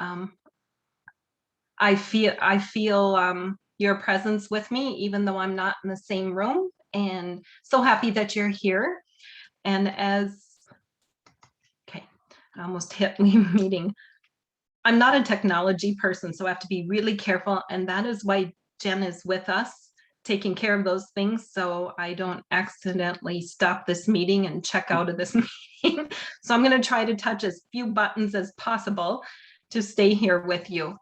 Um, I feel your presence with me, even though I'm not in the same room, and so happy that you're here. And okay, I almost hit meeting. I'm not a technology person, so I have to be really careful. And that is why Jen is with us, taking care of those things, so I don't accidentally stop this meeting and check out of this meeting. So I'm going to try to touch as few buttons as possible to stay here with you,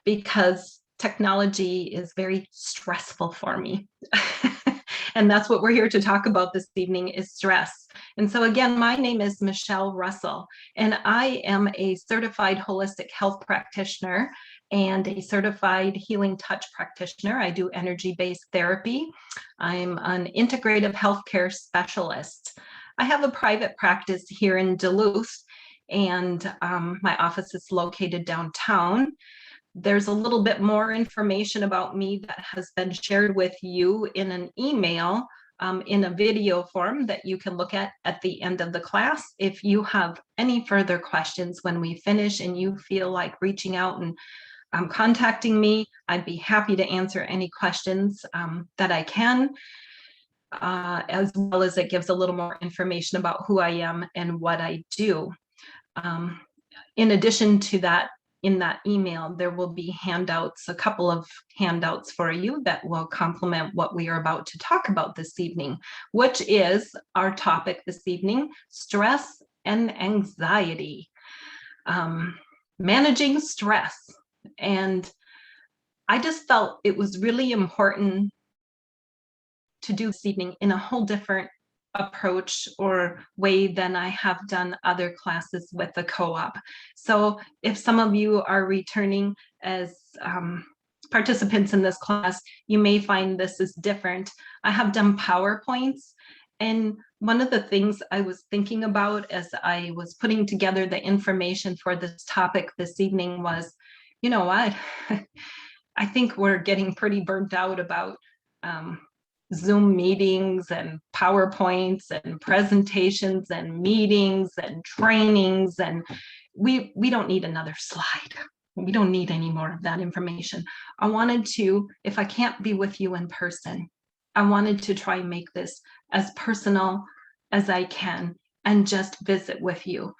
because technology is very stressful for me. And that's what we're here to talk about this evening, is stress. And so again, my name is Michelle Russell, and I am a certified holistic health practitioner and a certified healing touch practitioner. I do energy-based therapy. I'm an integrative healthcare specialist. I have a private practice here in Duluth, and my office is located downtown. There's a little bit more information about me that has been shared with you in an email, in a video form that you can look at the end of the class. If you have any further questions when we finish and you feel like reaching out and contacting me, I'd be happy to answer any questions that I can, as well as it gives a little more information about who I am and what I do. In addition to that, in that email, there will be handouts, a couple of handouts for you that will complement what we are about to talk about this evening, which is our topic this evening: stress and anxiety, managing stress. And I just felt it was really important to do this evening in a whole different approach or way than I have done other classes with the co-op. So if some of you are returning as participants in this class, you may find this is different. I have done PowerPoints, and one of the things I was thinking about as I was putting together the information for this topic this evening was, you know what, I think we're getting pretty burnt out about Zoom meetings and PowerPoints and presentations and meetings and trainings, and we don't need another slide. We don't need any more of that information. I wanted to, if I can't be with you in person, I wanted to try and make this as personal as I can and just visit with you.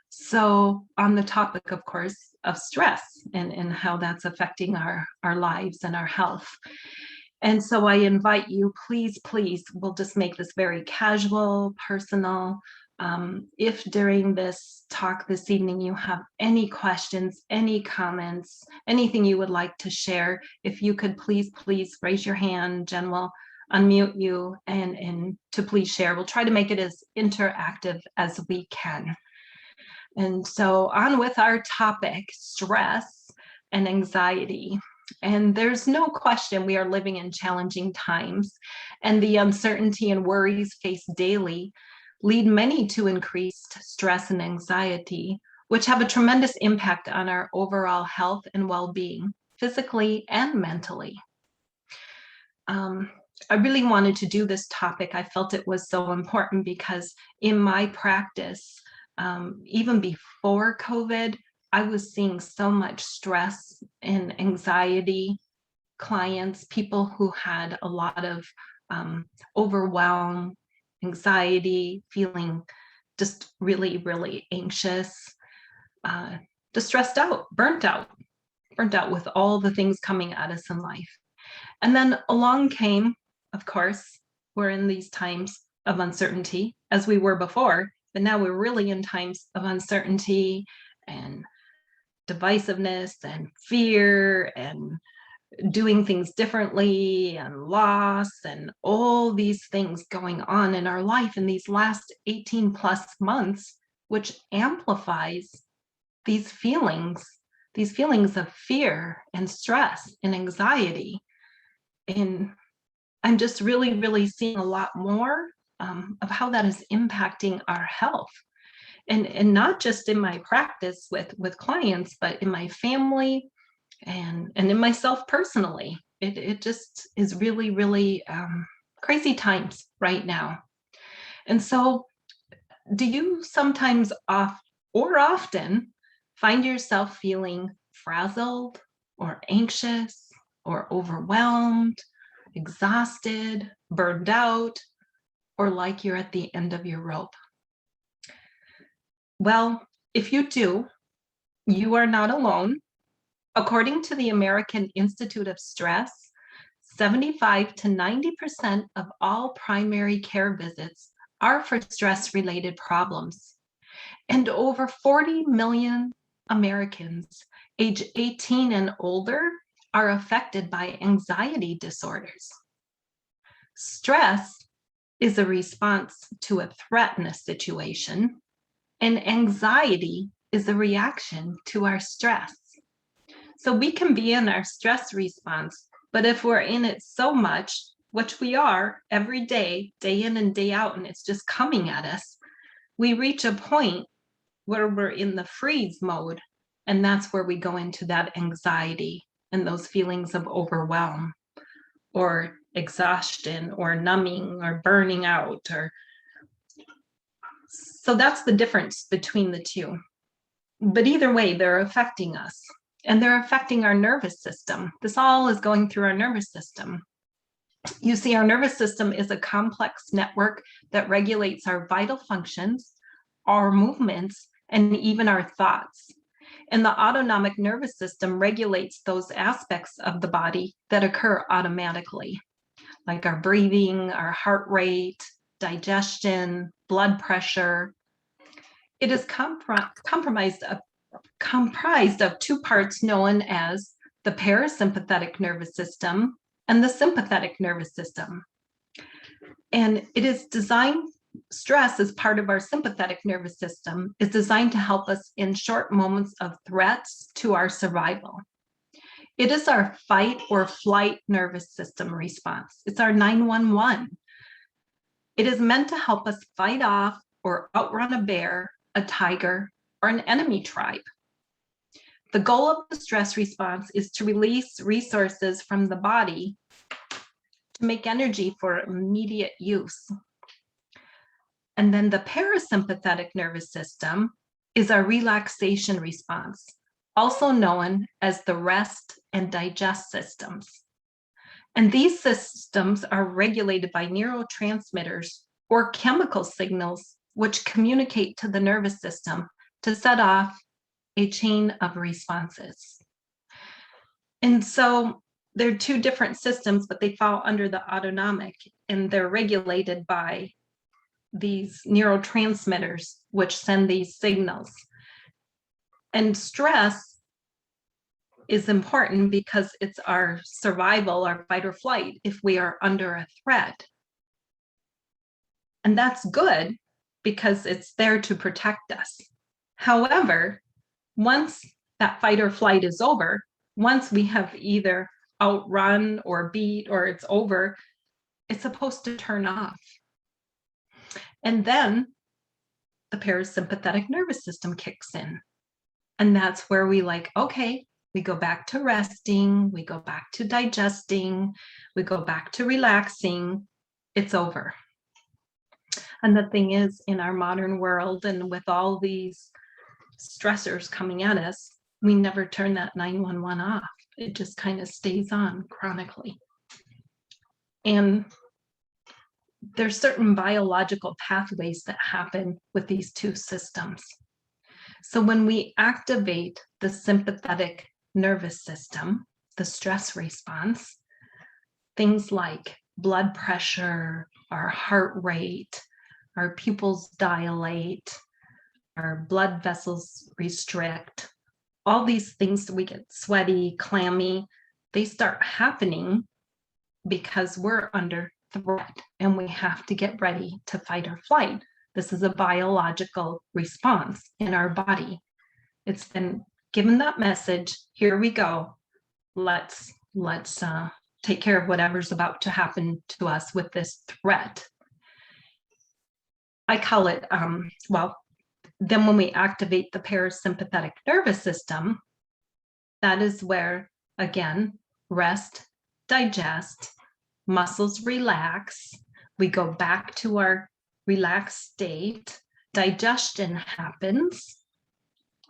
So on the topic, of course, of stress and how that's affecting our lives and our health. And so I invite you, please, we'll just make this very casual, personal. If during this talk this evening you have any questions, any comments, anything you would like to share, if you could please raise your hand. Jen will unmute you and to please share. We'll try to make it as interactive as we can. And so on with our topic, stress and anxiety. And there's no question we are living in challenging times, and the uncertainty and worries faced daily lead many to increased stress and anxiety, which have a tremendous impact on our overall health and well-being, physically and mentally. I really wanted to do this topic. I felt it was so important because in my practice, even before COVID, I was seeing so much stress and anxiety clients, people who had a lot of overwhelm, anxiety, feeling just really anxious, just stressed out, burnt out with all the things coming at us in life. And then along came, of course, we're in these times of uncertainty, as we were before, but now we're really in times of uncertainty and divisiveness and fear and doing things differently and loss and all these things going on in our life in these last 18 plus months, which amplifies these feelings of fear and stress and anxiety. And I'm just really seeing a lot more of how that is impacting our health. And not just in my practice with clients, but in my family and in myself personally. It just is really crazy times right now. And so do you sometimes often find yourself feeling frazzled or anxious or overwhelmed, exhausted, burned out, or like you're at the end of your rope? Well, if you do, you are not alone. According to the American Institute of Stress, 75 to 90% of all primary care visits are for stress-related problems. And over 40 million Americans age 18 and older are affected by anxiety disorders. Stress is a response to a threat in a situation, and anxiety is a reaction to our stress. So we can be in our stress response, but if we're in it so much, which we are every day, day in and day out, and it's just coming at us, we reach a point where we're in the freeze mode, and that's where we go into that anxiety and those feelings of overwhelm or exhaustion or numbing or burning out. So that's the difference between the two. But either way, they're affecting us, and they're affecting our nervous system. This all is going through our nervous system. You see, our nervous system is a complex network that regulates our vital functions, our movements, and even our thoughts. And the autonomic nervous system regulates those aspects of the body that occur automatically, like our breathing, our heart rate, digestion, blood pressure. It is comprised of two parts known as the parasympathetic nervous system and the sympathetic nervous system. And it is designed, stress as part of our sympathetic nervous system is designed to help us in short moments of threats to our survival. It is our fight or flight nervous system response. It's our 911. It is meant to help us fight off or outrun a bear, a tiger, or an enemy tribe. The goal of the stress response is to release resources from the body to make energy for immediate use. And then the parasympathetic nervous system is our relaxation response, also known as the rest and digest systems. And these systems are regulated by neurotransmitters or chemical signals which communicate to the nervous system to set off a chain of responses. And so they're two different systems, but they fall under the autonomic, and they're regulated by these neurotransmitters which send these signals. And stress is important because it's our survival, our fight or flight, if we are under a threat. And that's good because it's there to protect us. However, once that fight or flight is over, once we have either outrun or beat or it's over, it's supposed to turn off. And then the parasympathetic nervous system kicks in. And that's where we okay, we go back to resting, we go back to digesting, we go back to relaxing, it's over. And the thing is, in our modern world and with all these stressors coming at us, we never turn that 911 off. It just kind of stays on chronically. And there's certain biological pathways that happen with these two systems. So when we activate the sympathetic nervous system, the stress response, things like blood pressure, our heart rate, our pupils dilate, our blood vessels restrict, all these things, we get sweaty, clammy, they start happening because we're under threat and we have to get ready to fight or flight. This is a biological response in our body. It's been given that message, here we go. Let's take care of whatever's about to happen to us with this threat. I call it, then when we activate the parasympathetic nervous system, that is where, again, rest, digest, muscles relax, we go back to our relaxed state, digestion happens,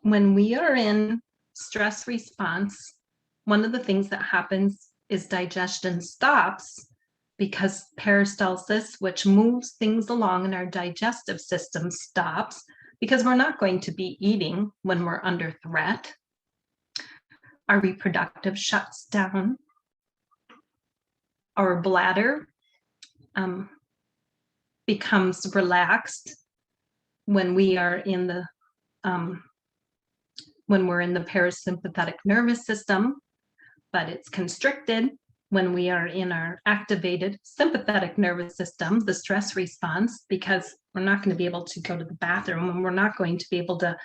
when we are in stress response, one of the things that happens is digestion stops because peristalsis, which moves things along in our digestive system, stops because we're not going to be eating when we're under threat. Our reproductive shuts down. Our bladder becomes relaxed when we are in the when we're in the parasympathetic nervous system, but it's constricted when we are in our activated sympathetic nervous system, the stress response, because we're not going to be able to go to the bathroom, and we're not going to be able to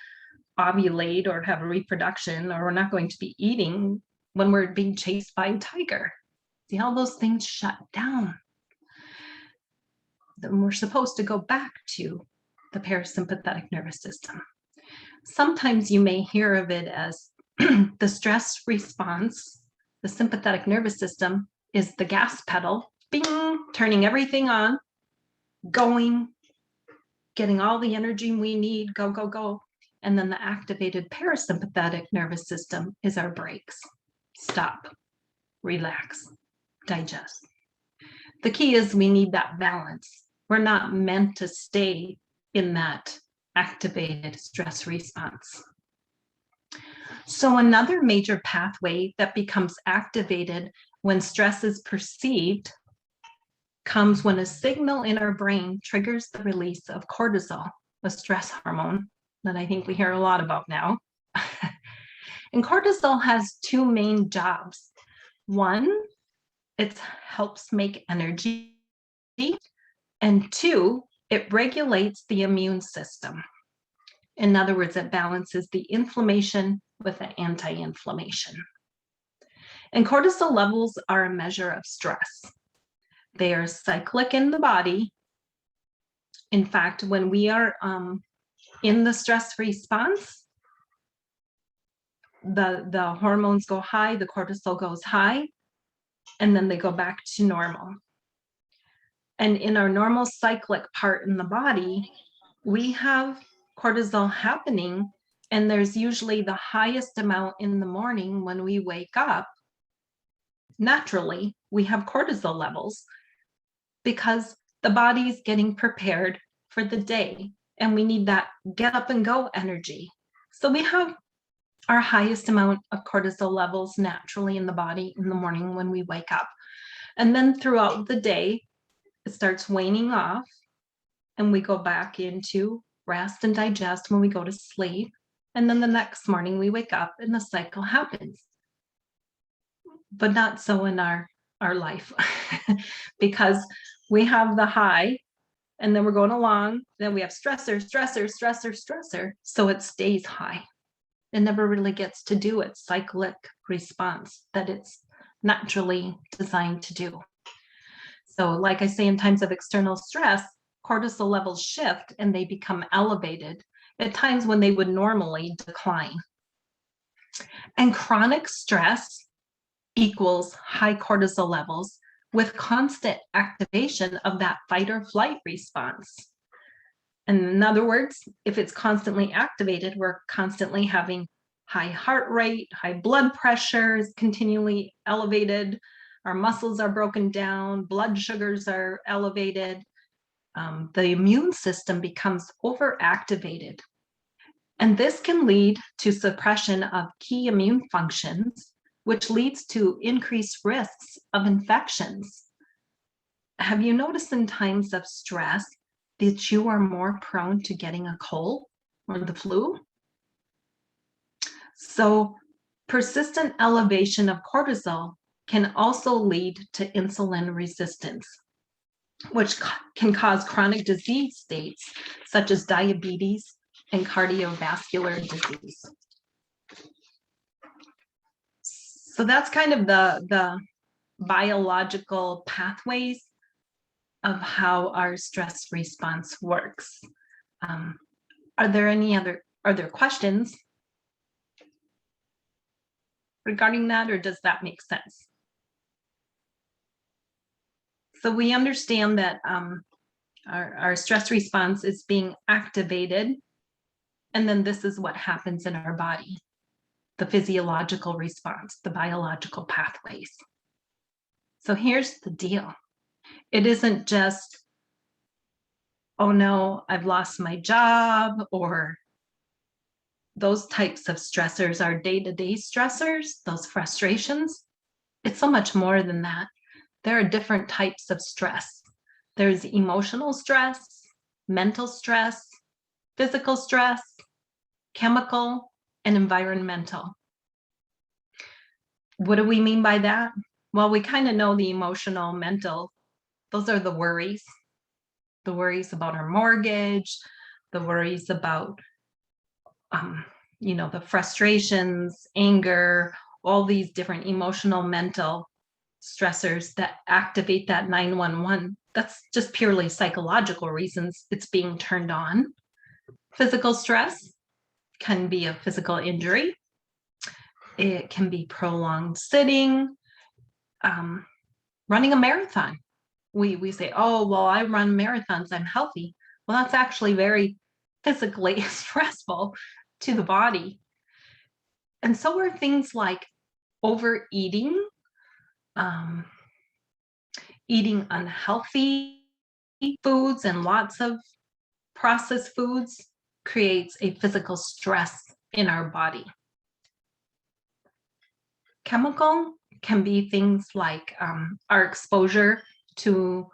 ovulate or have a reproduction, or we're not going to be eating when we're being chased by a tiger. See, all those things shut down. Then we're supposed to go back to the parasympathetic nervous system. Sometimes you may hear of it as the stress response. The sympathetic nervous system is the gas pedal, bing, turning everything on, going, getting all the energy we need, go, go, go. And then the activated parasympathetic nervous system is our brakes. Stop, relax, digest. The key is we need that balance. We're not meant to stay in that activated stress response. So another major pathway that becomes activated when stress is perceived comes when a signal in our brain triggers the release of cortisol, a stress hormone that I think we hear a lot about now. And cortisol has two main jobs. One, it helps make energy, and two, it regulates the immune system. In other words, it balances the inflammation with the anti-inflammation. And cortisol levels are a measure of stress. They are cyclic in the body. In fact, when we are in the stress response, the hormones go high, the cortisol goes high, and then they go back to normal. And in our normal cyclic part in the body, we have cortisol happening, and there's usually the highest amount in the morning when we wake up. Naturally, we have cortisol levels because the body's getting prepared for the day, and we need that get up and go energy. So we have our highest amount of cortisol levels naturally in the body in the morning when we wake up. And then throughout the day, it starts waning off, and we go back into rest and digest when we go to sleep. And then the next morning we wake up and the cycle happens. But not so in our life because we have the high, and then we're going along, then we have stressor, stressor, stressor, stressor. So it stays high. It never really gets to do its cyclic response that it's naturally designed to do. So like I say, in times of external stress, cortisol levels shift and they become elevated at times when they would normally decline. And chronic stress equals high cortisol levels with constant activation of that fight or flight response. And in other words, if it's constantly activated, we're constantly having high heart rate, high blood pressure is continually elevated, our muscles are broken down, blood sugars are elevated, the immune system becomes overactivated. And this can lead to suppression of key immune functions, which leads to increased risks of infections. Have you noticed in times of stress that you are more prone to getting a cold or the flu? So persistent elevation of cortisol can also lead to insulin resistance, which can cause chronic disease states such as diabetes and cardiovascular disease. So that's kind of the biological pathways of how our stress response works. Are there questions regarding that, or does that make sense? So we understand that our stress response is being activated, And then this is what happens in our body, the physiological response, the biological pathways. So here's the deal. It isn't just, oh no, I've lost my job, or those types of stressors are day-to-day stressors, those frustrations. It's so much more than that. There are different types of stress. There's emotional stress, mental stress, physical stress, chemical, and environmental. What do we mean by that? Well, we kind of know the emotional, mental. Those are the worries about our mortgage, the worries about, the frustrations, anger, all these different emotional, mental stressors that activate that 911. That's just purely psychological reasons it's being turned on. Physical stress can be a physical injury. It can be prolonged sitting, running a marathon. We say, oh, well, I run marathons, I'm healthy. Well, that's actually very physically stressful to the body. And so are things like overeating, eating unhealthy foods and lots of processed foods creates a physical stress in our body. Chemical can be things like our exposure to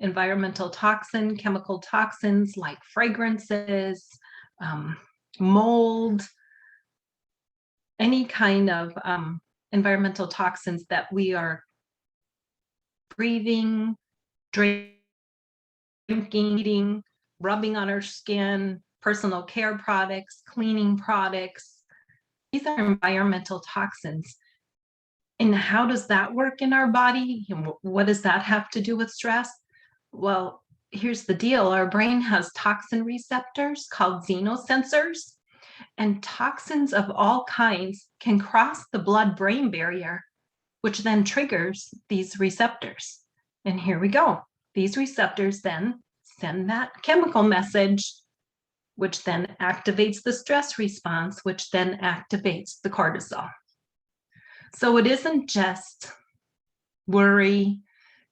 environmental chemical toxins like fragrances, mold, any kind of environmental toxins that we are breathing, drinking, eating, rubbing on our skin, personal care products, cleaning products. These are environmental toxins. And how does that work in our body? What does that have to do with stress? Well, here's the deal. Our brain has toxin receptors called xenosensors, and toxins of all kinds can cross the blood-brain barrier, which then triggers these receptors. And here we go. These receptors then send that chemical message, which then activates the stress response, which then activates the cortisol. So it isn't just worry.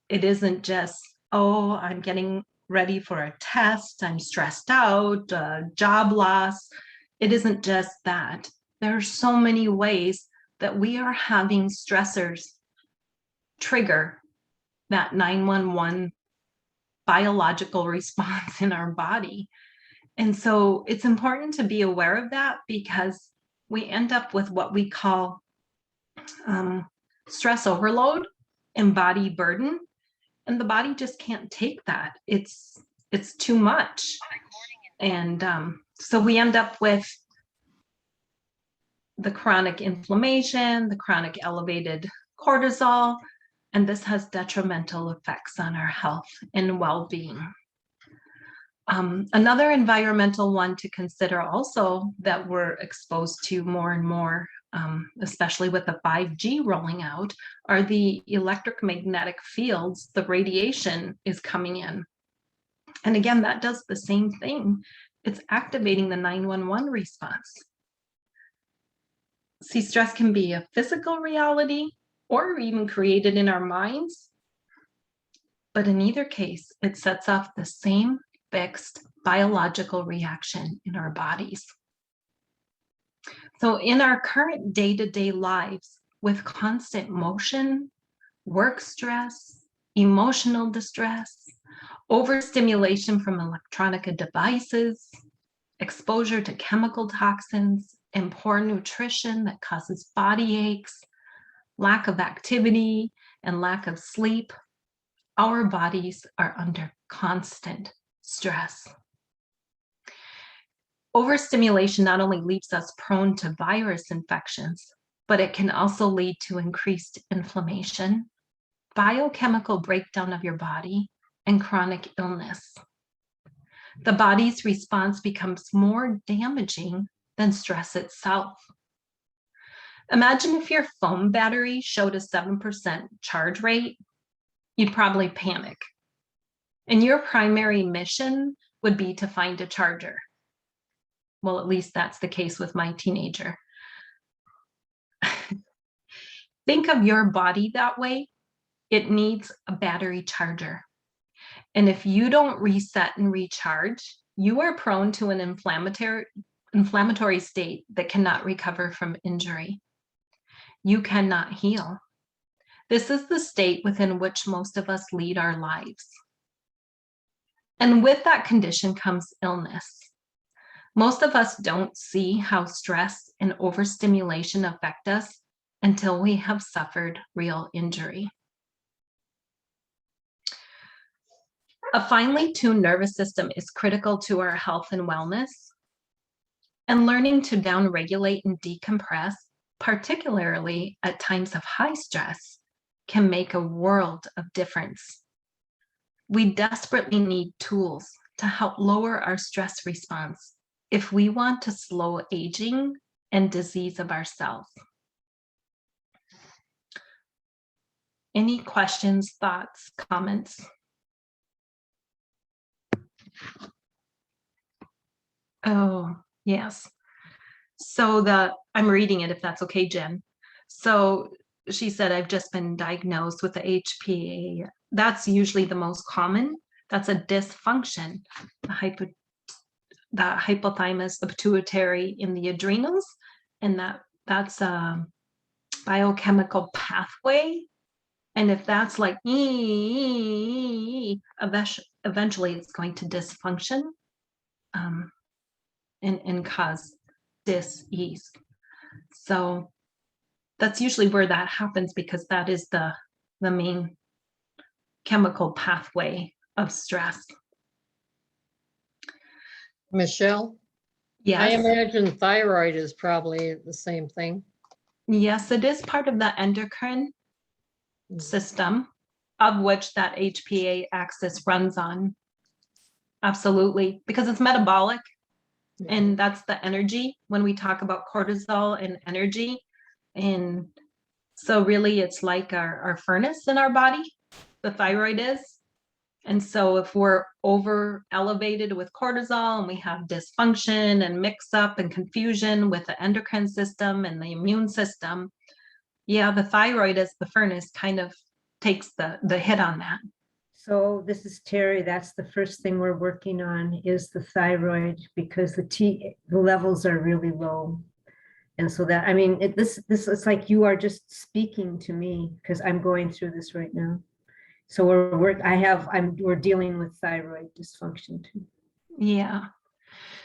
It isn't just, oh, I'm getting ready for a test, I'm stressed out, job loss. It isn't just that. There are so many ways that we are having stressors trigger that 911 biological response in our body. And so it's important to be aware of that, because we end up with what we call stress overload and body burden, and the body just can't take that. It's too much. And so we end up with the chronic inflammation, the chronic elevated cortisol, and this has detrimental effects on our health and well-being. Another environmental one to consider also that we're exposed to more and more, especially with the 5G rolling out, are the electromagnetic fields. The radiation is coming in. And again, that does the same thing. It's activating the 911 response. See, stress can be a physical reality or even created in our minds. But in either case, it sets off the same fixed biological reaction in our bodies. So in our current day-to-day lives, with constant motion, work stress, emotional distress, overstimulation from electronic devices, exposure to chemical toxins, and poor nutrition that causes body aches, lack of activity, and lack of sleep, our bodies are under constant stress. Overstimulation not only leaves us prone to virus infections, but it can also lead to increased inflammation, biochemical breakdown of your body, and chronic illness. The body's response becomes more damaging than stress itself. Imagine if your phone battery showed a 7% charge rate, you'd probably panic. And your primary mission would be to find a charger. Well, at least that's the case with my teenager. Think of your body that way. It needs a battery charger. And if you don't reset and recharge, you are prone to an inflammatory state that cannot recover from injury. You cannot heal. This is the state within which most of us lead our lives. And with that condition comes illness. Most of us don't see how stress and overstimulation affect us until we have suffered real injury. A finely tuned nervous system is critical to our health and wellness, and learning to downregulate and decompress, particularly at times of high stress, can make a world of difference. We desperately need tools to help lower our stress response if we want to slow aging and disease of ourselves. Any questions, thoughts, comments? Oh, yes. So I'm reading it if that's okay, Jen. So she said, I've just been diagnosed with the HPA. That's usually the most common. That's a dysfunction. The hypothalamus, the pituitary, in the adrenals, and that's a biochemical pathway. And if that's like eventually it's going to dysfunction and cause dis-ease. So that's usually where that happens, because that is the main chemical pathway of stress. Michelle? Yes. I imagine thyroid is probably the same thing. Yes, it is part of the endocrine system, of which that HPA axis runs on. Absolutely, because it's metabolic, and that's the energy when we talk about cortisol and energy. And so really it's like our furnace in our body, the thyroid is. And so if we're over elevated with cortisol and we have dysfunction and mix up and confusion with the endocrine system and the immune system, yeah, the thyroid as the furnace kind of takes the hit on that. So this is Terry. That's the first thing we're working on, is the thyroid, because the levels are really low. And so that, I mean, this is like you are just speaking to me, because I'm going through this right now. So we're dealing with thyroid dysfunction too. Yeah.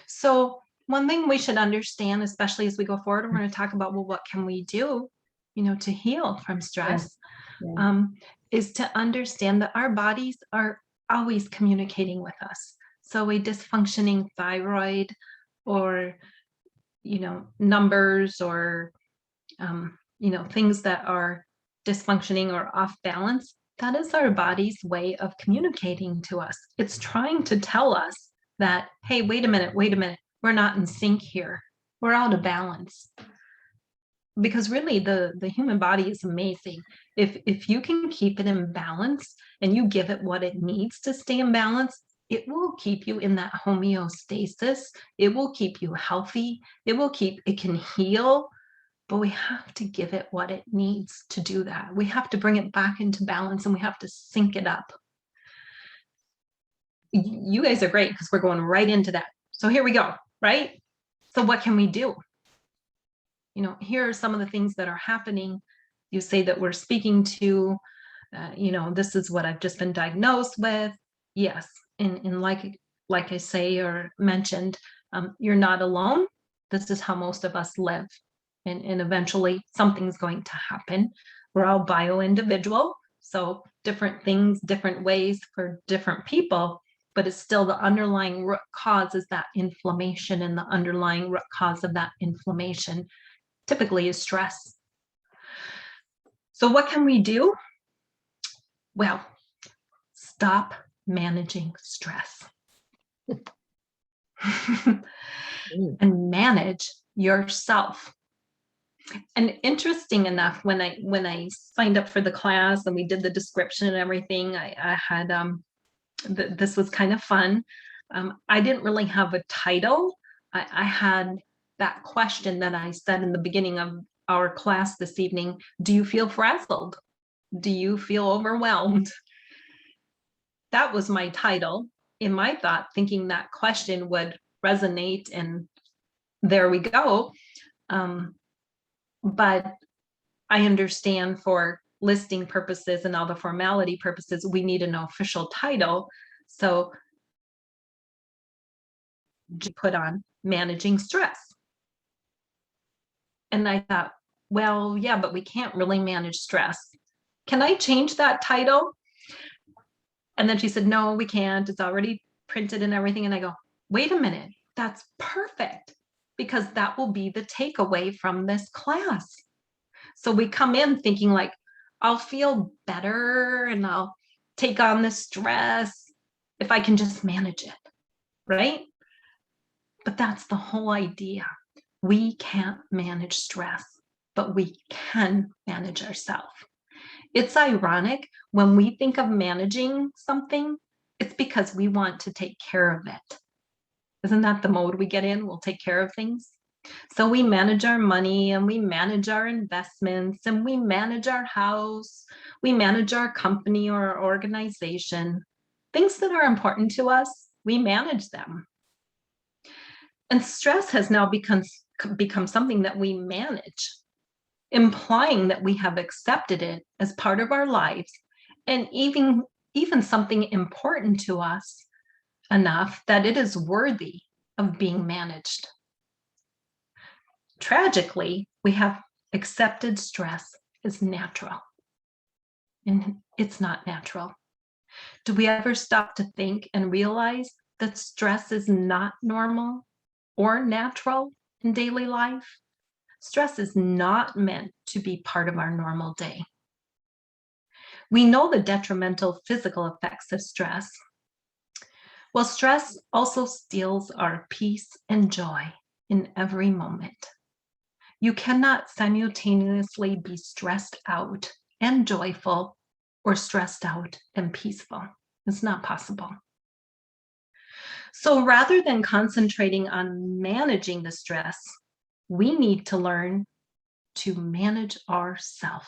So one thing we should understand, especially as we go forward, we're going to talk about, well, what can we do, to heal from stress? Yeah. Is to understand that our bodies are always communicating with us. So a dysfunctioning thyroid, or, numbers, or, things that are dysfunctioning or off balance, that is our body's way of communicating to us. It's trying to tell us that, hey, wait a minute, we're not in sync here. We're out of balance. Because really the human body is amazing. If you can keep it in balance and you give it what it needs to stay in balance, it will keep you in that homeostasis. It will keep you healthy. It can heal, but we have to give it what it needs to do that. We have to bring it back into balance, and we have to sync it up. You guys are great, because we're going right into that. So here we go, right? So what can we do? Here are some of the things that are happening. You say that we're speaking to, this is what I've just been diagnosed with. Yes. And like I say or mentioned, you're not alone. This is how most of us live. And eventually something's going to happen. We're all bio-individual. So different things, different ways for different people, but it's still the underlying root cause is that inflammation, and the underlying root cause of that inflammation typically is stress. So what can we do? Well, stop managing stress and manage yourself. And interesting enough, when I signed up for the class and we did the description and everything, I had this was kind of fun. I didn't really have a title, I had that question that I said in the beginning of our class this evening. Do you feel frazzled? Do you feel overwhelmed? That was my title in my thought, thinking that question would resonate, and there we go. But I understand for listing purposes and all the formality purposes, we need an official title. So put on managing stress. And I thought, well, yeah, but we can't really manage stress. Can I change that title? And then she said, no, we can't. It's already printed and everything. And I go, wait a minute, that's perfect, because that will be the takeaway from this class. So we come in thinking like, I'll feel better and I'll take on this stress if I can just manage it, right? But that's the whole idea. We can't manage stress, but we can manage ourselves. It's ironic when we think of managing something, it's because we want to take care of it. Isn't that the mode we get in? We'll take care of things. So we manage our money and we manage our investments and we manage our house. We manage our company or our organization. Things that are important to us, we manage them. And stress has now become something that we manage, implying that we have accepted it as part of our lives, and even something important to us enough that it is worthy of being managed. Tragically, we have accepted stress as natural, and it's not natural. Do we ever stop to think and realize that stress is not normal or natural in daily life? Stress is not meant to be part of our normal day. We know the detrimental physical effects of stress. Well, stress also steals our peace and joy in every moment. You cannot simultaneously be stressed out and joyful, or stressed out and peaceful. It's not possible. So rather than concentrating on managing the stress, we need to learn to manage ourselves.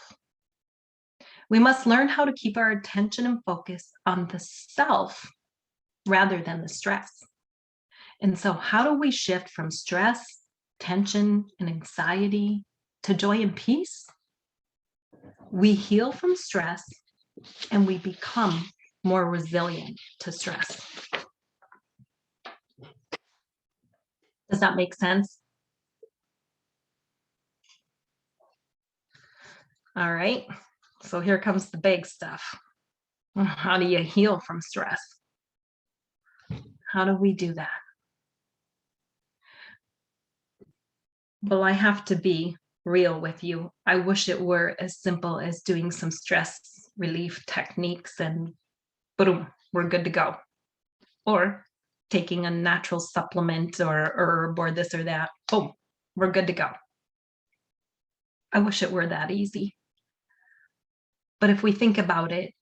We must learn how to keep our attention and focus on the self rather than the stress. And so how do we shift from stress, tension, and anxiety to joy and peace? We heal from stress and we become more resilient to stress. Does that make sense? All right, so here comes the big stuff. How do you heal from stress? How do we do that? Well, I have to be real with you. I wish it were as simple as doing some stress relief techniques and boom, we're good to go. Or taking a natural supplement or herb or this or that, boom, we're good to go. I wish it were that easy. But if we think about it,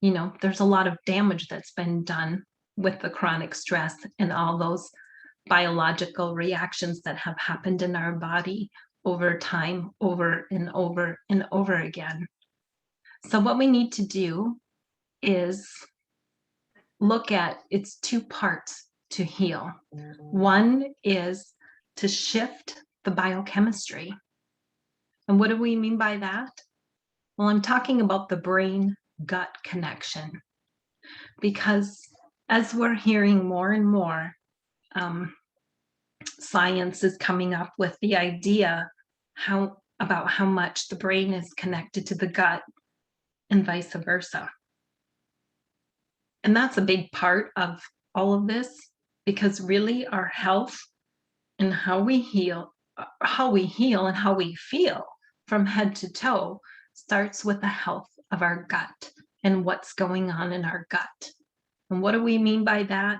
there's a lot of damage that's been done with the chronic stress and all those biological reactions that have happened in our body over time, over and over and over again. So what we need to do is look at its two parts to heal. One is to shift the biochemistry. And what do we mean by that? Well, I'm talking about the brain-gut connection, because as we're hearing more and more, science is coming up with the idea about how much the brain is connected to the gut and vice versa. And that's a big part of all of this, because really our health and how we heal and how we feel from head to toe starts with the health of our gut and what's going on in our gut. And what do we mean by that?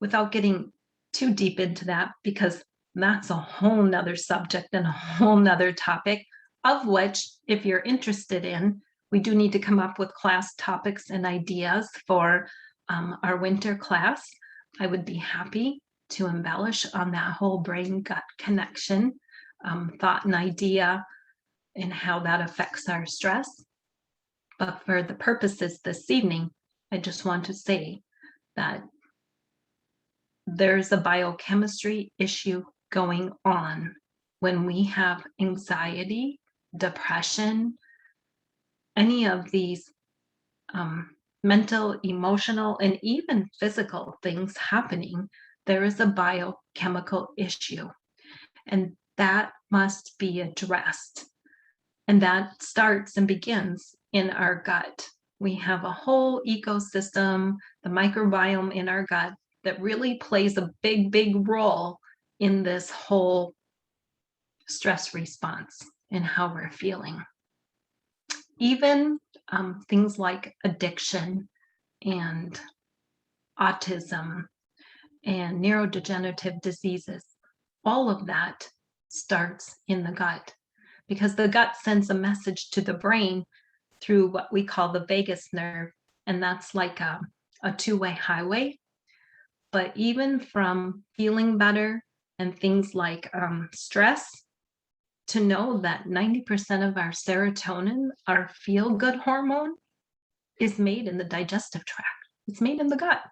Without getting too deep into that, because that's a whole nother subject and a whole nother topic, of which, if you're interested in, we do need to come up with class topics and ideas for our winter class. I would be happy to embellish on that whole brain-gut connection, thought and idea, and how that affects our stress. But for the purposes this evening, I just want to say that there's a biochemistry issue going on when we have anxiety, depression, any of these mental, emotional, and even physical things happening. There is a biochemical issue, and that must be addressed. And that starts and begins in our gut. We have a whole ecosystem, the microbiome in our gut, that really plays a big, big role in this whole stress response and how we're feeling. Even things like addiction and autism and neurodegenerative diseases, all of that starts in the gut, because the gut sends a message to the brain through what we call the vagus nerve, and that's like a two-way highway. But even from feeling better and things like stress, to know that 90% of our serotonin, our feel-good hormone, is made in the digestive tract. It's made in the gut.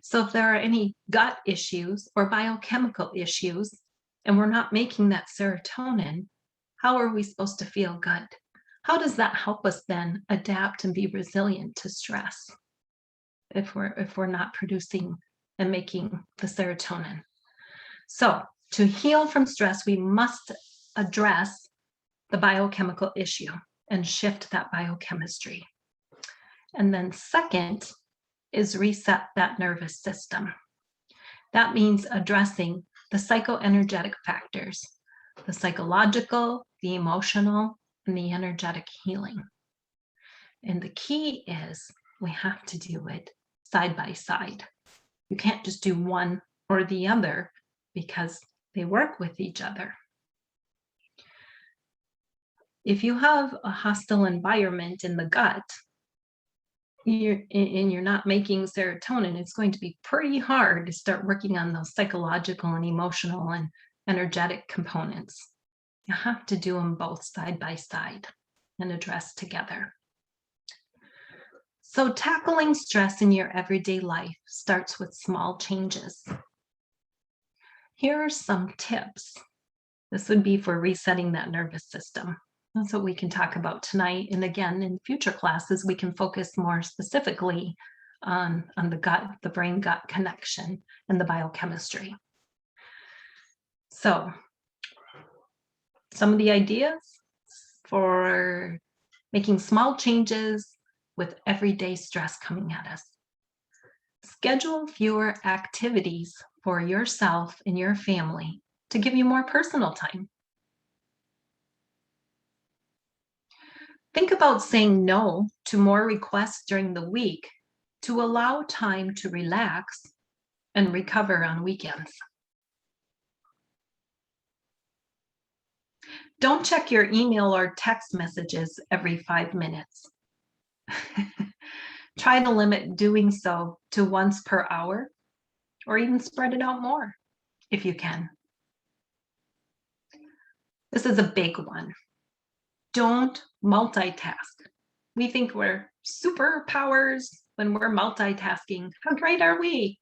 So if there are any gut issues or biochemical issues, and we're not making that serotonin, how are we supposed to feel good? How does that help us then adapt and be resilient to stress if we're not producing and making the serotonin? So to heal from stress, we must address the biochemical issue and shift that biochemistry. And then second is reset that nervous system. That means addressing the psychoenergetic factors, the psychological, the emotional, and the energetic healing. And the key is we have to do it side by side. You can't just do one or the other, because they work with each other. If you have a hostile environment in the gut, you're not making serotonin, it's going to be pretty hard to start working on those psychological and emotional and energetic components. You have to do them both side by side and address together. So tackling stress in your everyday life starts with small changes. Here are some tips. This would be for resetting that nervous system. That's what we can talk about tonight. And again, in future classes, we can focus more specifically on the gut, the brain-gut connection, and the biochemistry. So some of the ideas for making small changes with everyday stress coming at us. Schedule fewer activities for yourself and your family to give you more personal time. Think about saying no to more requests during the week to allow time to relax and recover on weekends. Don't check your email or text messages every 5 minutes. Try to limit doing so to once per hour, or even spread it out more if you can. This is a big one. Don't multitask. We think we're superpowers when we're multitasking. How great are we?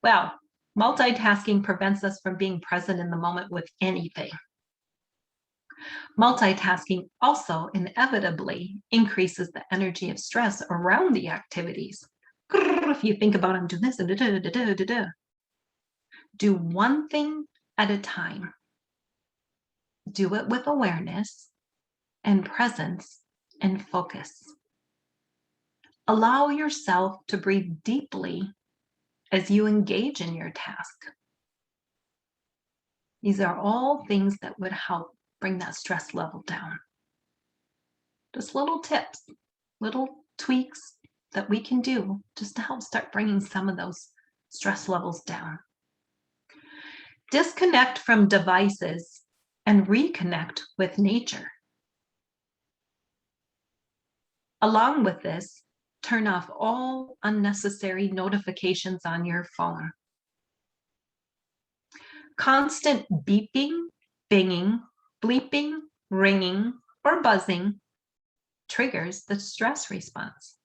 Well, multitasking prevents us from being present in the moment with anything. Multitasking also inevitably increases the energy of stress around the activities. If you think about I'm doing this, do one thing at a time. Do it with awareness and presence and focus. Allow yourself to breathe deeply as you engage in your task. These are all things that would help bring that stress level down. Just little tips, little tweaks that we can do just to help start bringing some of those stress levels down. Disconnect from devices and reconnect with nature. Along with this, turn off all unnecessary notifications on your phone. Constant beeping, binging, bleeping, ringing, or buzzing triggers the stress response.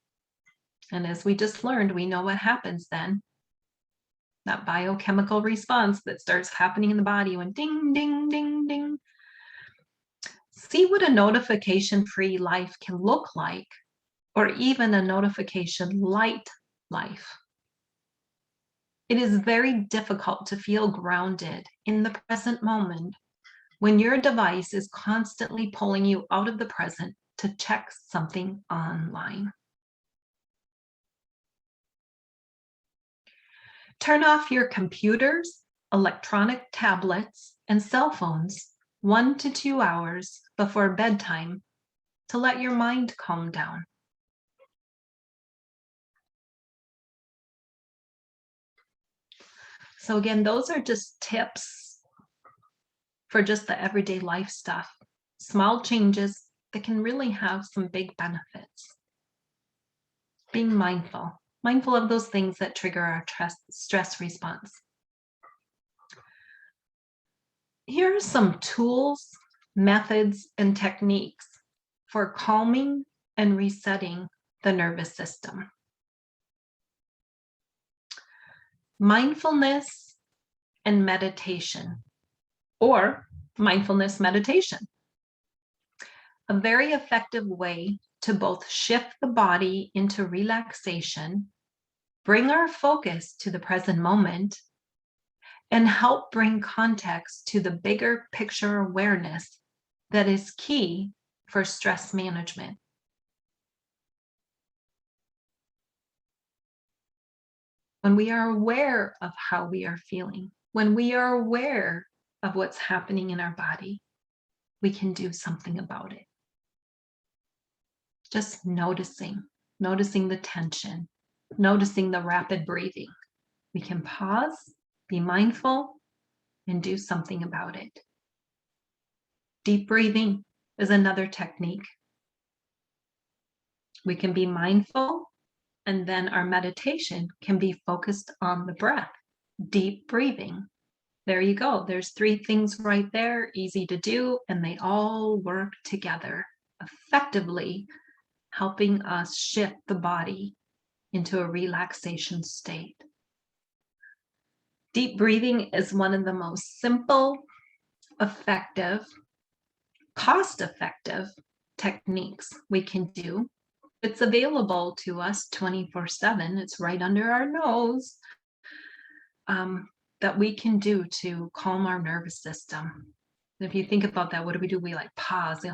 And as we just learned, we know what happens then. That biochemical response that starts happening in the body when ding, ding, ding, ding. See what a notification-free life can look like, or even a notification-light life. It is very difficult to feel grounded in the present moment when your device is constantly pulling you out of the present to check something online. Turn off your computers, electronic tablets, and cell phones 1 to 2 hours before bedtime to let your mind calm down. So again, those are just tips for just the everyday life stuff. Small changes that can really have some big benefits. Being mindful of those things that trigger our stress response. Here are some tools, methods, and techniques for calming and resetting the nervous system. Mindfulness and meditation, or mindfulness meditation. A very effective way to both shift the body into relaxation, bring our focus to the present moment, and help bring context to the bigger picture awareness that is key for stress management. When we are aware of how we are feeling, when we are aware of what's happening in our body, we can do something about it. Just noticing the tension, noticing the rapid breathing. We can pause, be mindful, and do something about it. Deep breathing is another technique. We can be mindful, and then our meditation can be focused on the breath. Deep breathing. There you go. There's 3 things right there, easy to do, and they all work together, effectively helping us shift the body into a relaxation state. Deep breathing is one of the most simple, effective, cost-effective techniques we can do. It's available to us 24/7. It's right under our nose that we can do to calm our nervous system. If you think about that, what do? We like pause,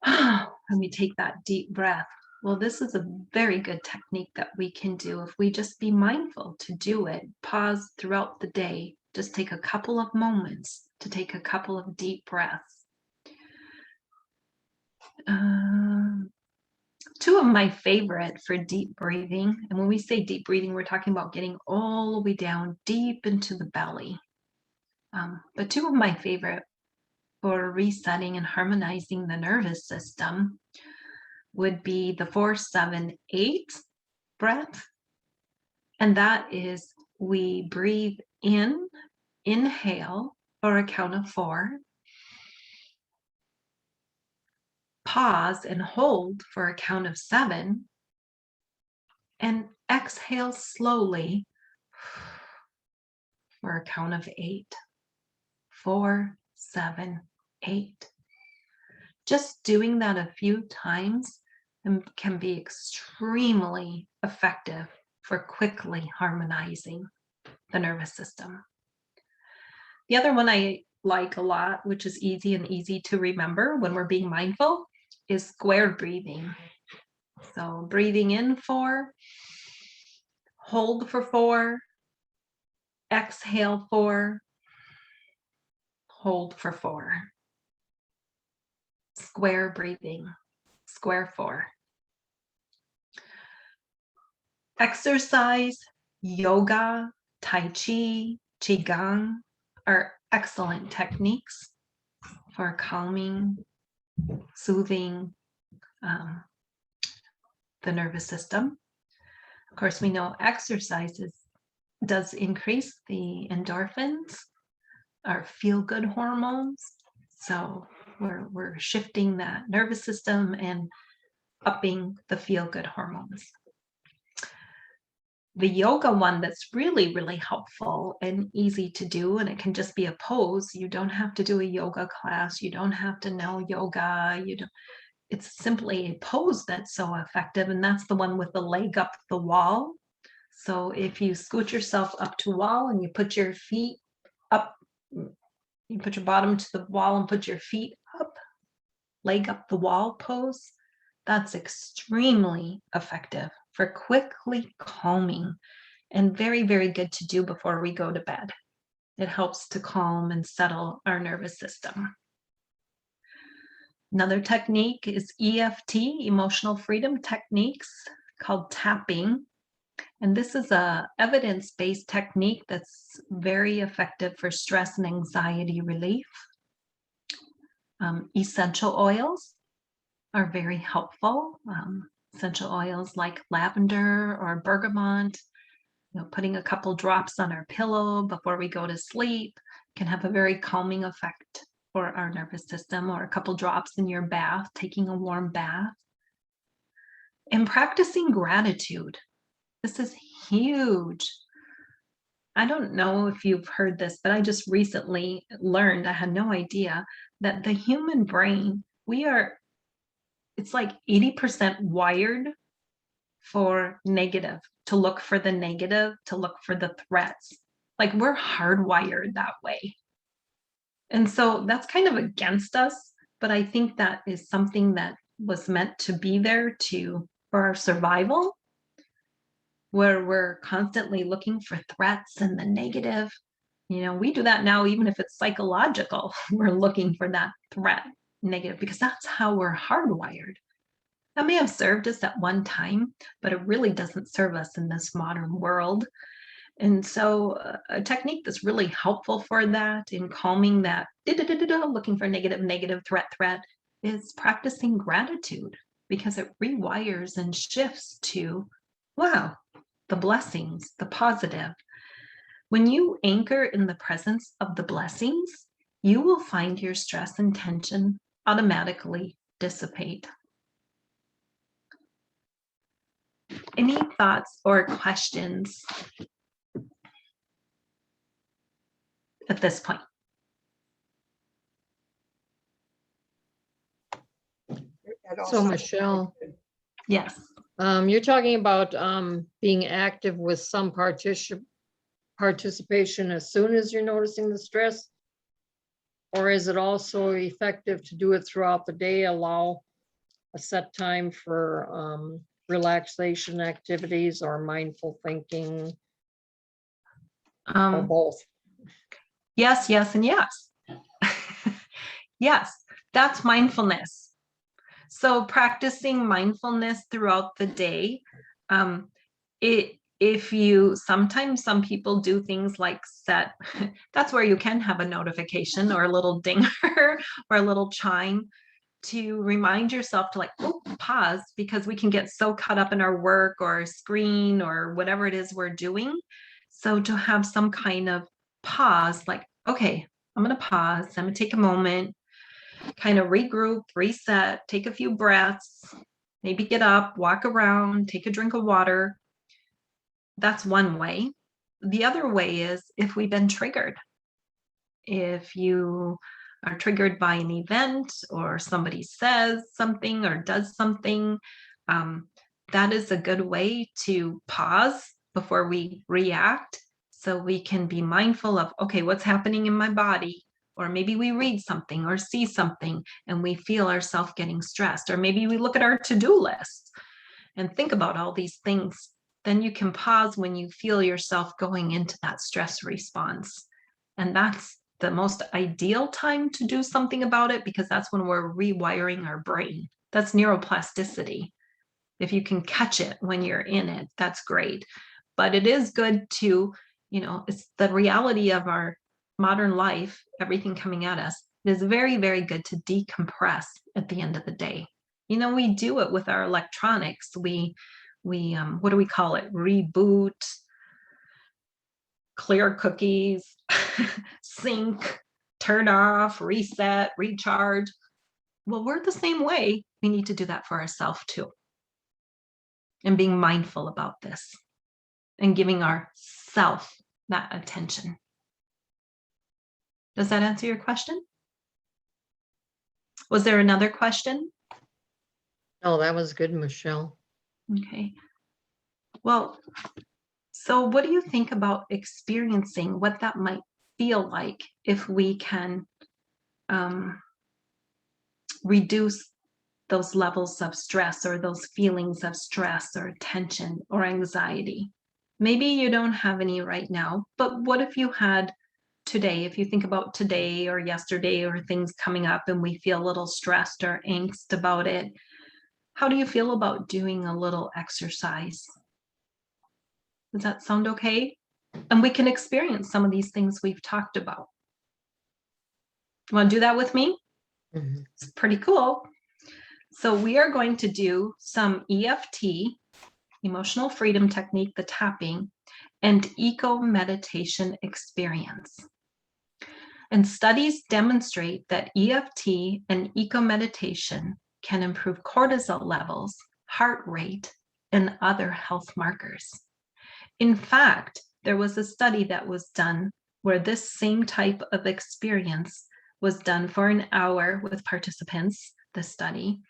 and we take that deep breath. Well, this is a very good technique that we can do if we just be mindful to do it. Pause throughout the day. Just take a couple of moments to take a couple of deep breaths. 2 of my favorite for deep breathing, and when we say deep breathing, we're talking about getting all the way down deep into the belly. But 2 of my favorite for resetting and harmonizing the nervous system would be the 4-7-8 breath. And that is, we breathe in, inhale for a count of 4, pause and hold for a count of 7, and exhale slowly for a count of 8. 4, 7, 8. Just doing that a few times can be extremely effective for quickly harmonizing the nervous system. The other one I like a lot, which is easy to remember when we're being mindful, is square breathing. So breathing in 4, hold for 4, exhale 4, hold for 4. Square breathing, square 4. Exercise, yoga, tai chi, qigong are excellent techniques for calming, soothing the nervous system. Of course, we know exercises does increase the endorphins, our feel-good hormones. So we're shifting that nervous system and upping the feel-good hormones. The yoga one that's really, really helpful and easy to do, and it can just be a pose. You don't have to do a yoga class. You don't have to know yoga. It's simply a pose that's so effective, and that's the one with the leg up the wall. So if you scoot yourself up to wall and you put your feet up, you put your bottom to the wall and put your feet up, leg up the wall pose, that's extremely effective for quickly calming and very, very good to do before we go to bed. It helps to calm and settle our nervous system. Another technique is EFT, emotional freedom techniques, called tapping. And this is a evidence-based technique that's very effective for stress and anxiety relief. Essential oils are very helpful. Essential oils like lavender or bergamot, putting a couple drops on our pillow before we go to sleep can have a very calming effect for our nervous system, or a couple drops in your bath, taking a warm bath. And practicing gratitude. This is huge. I don't know if you've heard this, but I just recently learned, I had no idea, that the human brain, it's like 80% wired for negative, to look for the negative, to look for the threats. Like, we're hardwired that way. And so that's kind of against us, but I think that is something that was meant to be there for our survival, where we're constantly looking for threats and the negative. We do that now, even if it's psychological, we're looking for that threat, negative, because that's how we're hardwired. That may have served us at one time, but it really doesn't serve us in this modern world. And so a technique that's really helpful for that, in calming that, looking for negative, threat, is practicing gratitude, because it rewires and shifts to, wow, the blessings, the positive. When you anchor in the presence of the blessings, you will find your stress and tension automatically dissipate. Any thoughts or questions at this point? So Michelle, Yes. you're talking about being active with some participation as soon as you're noticing the stress? Or is it also effective to do it throughout the day, allow a set time for relaxation activities or mindful thinking, or both? Yes, and yes. Yes, that's mindfulness. So practicing mindfulness throughout the day, sometimes some people do things like that's where you can have a notification or a little dinger or a little chime to remind yourself to pause, because we can get so caught up in our work or screen or whatever it is we're doing. So to have some kind of pause, like, okay, I'm going to pause, I'm going to take a moment, kind of regroup, reset, take a few breaths, maybe get up, walk around, take a drink of water. That's one way. The other way is if we've been triggered. If you are triggered by an event, or somebody says something or does something, that is a good way to pause before we react, so we can be mindful of, okay, what's happening in my body? Or maybe we read something or see something and we feel ourselves getting stressed, or maybe we look at our to-do list and think about all these things. Then you can pause when you feel yourself going into that stress response. And that's the most ideal time to do something about it, because that's when we're rewiring our brain. That's neuroplasticity. If you can catch it when you're in it, that's great. But it is good to, it's the reality of our modern life, everything coming at us. It is very, very good to decompress at the end of the day. We do it with our electronics. We what do we call it? Reboot, clear cookies, sync, turn off, reset, recharge. Well, we're the same way. We need to do that for ourselves too. And being mindful about this and giving ourself that attention. Does that answer your question? Was there another question? Oh, that was good, Michelle. Okay. Well, so what do you think about experiencing what that might feel like if we can reduce those levels of stress or those feelings of stress or tension or anxiety? Maybe you don't have any right now, but what if you had today? If you think about today or yesterday or things coming up and we feel a little stressed or angst about it, how do you feel about doing a little exercise? Does that sound okay? And we can experience some of these things we've talked about. You want to do that with me? Mhm. It's pretty cool. So we are going to do some EFT, emotional freedom technique, the tapping, and eco meditation experience. And studies demonstrate that EFT and eco meditation can improve cortisol levels, heart rate, and other health markers. In fact, there was a study that was done where this same type of experience was done for an hour with participants, the study,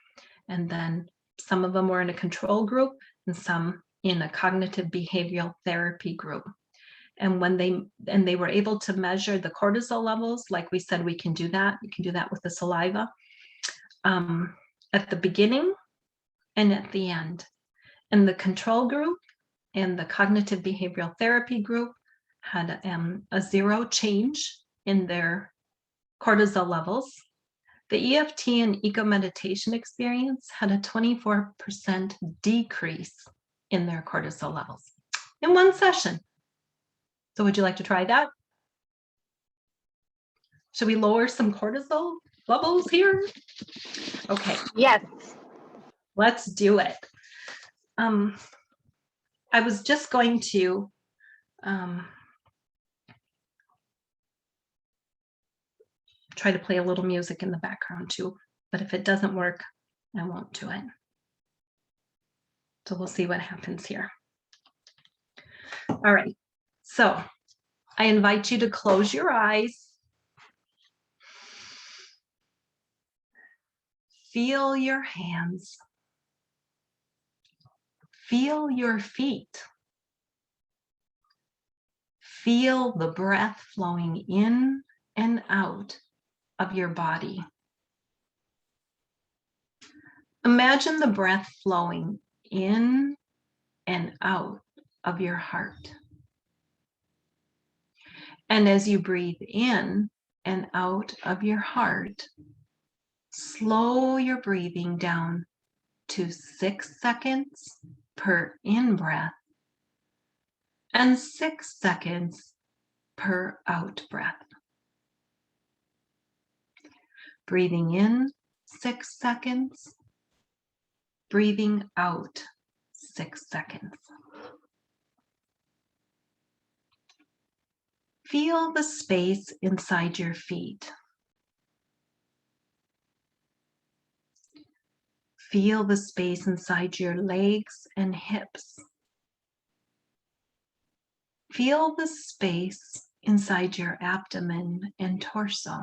and then some of them were in a control group and some in a cognitive behavioral therapy group. And when they were able to measure the cortisol levels, like we said, we can do that. We can do that with the saliva at the beginning and at the end. And the control group and the cognitive behavioral therapy group had a 0 change in their cortisol levels. The EFT and eco meditation experience had a 24% decrease in their cortisol levels in one session. So would you like to try that? Should we lower some cortisol levels here? Okay. Yes. Let's do it. I was just going to try to play a little music in the background too, but if it doesn't work, I won't do it. So we'll see what happens here. All right, so I invite you to close your eyes. Feel your hands. Feel your feet. Feel the breath flowing in and out of your body. Imagine the breath flowing in and out of your heart. And as you breathe in and out of your heart, slow your breathing down to 6 seconds per in-breath and 6 seconds per out-breath. Breathing in 6 seconds, breathing out 6 seconds. Feel the space inside your feet. Feel the space inside your legs and hips. Feel the space inside your abdomen and torso.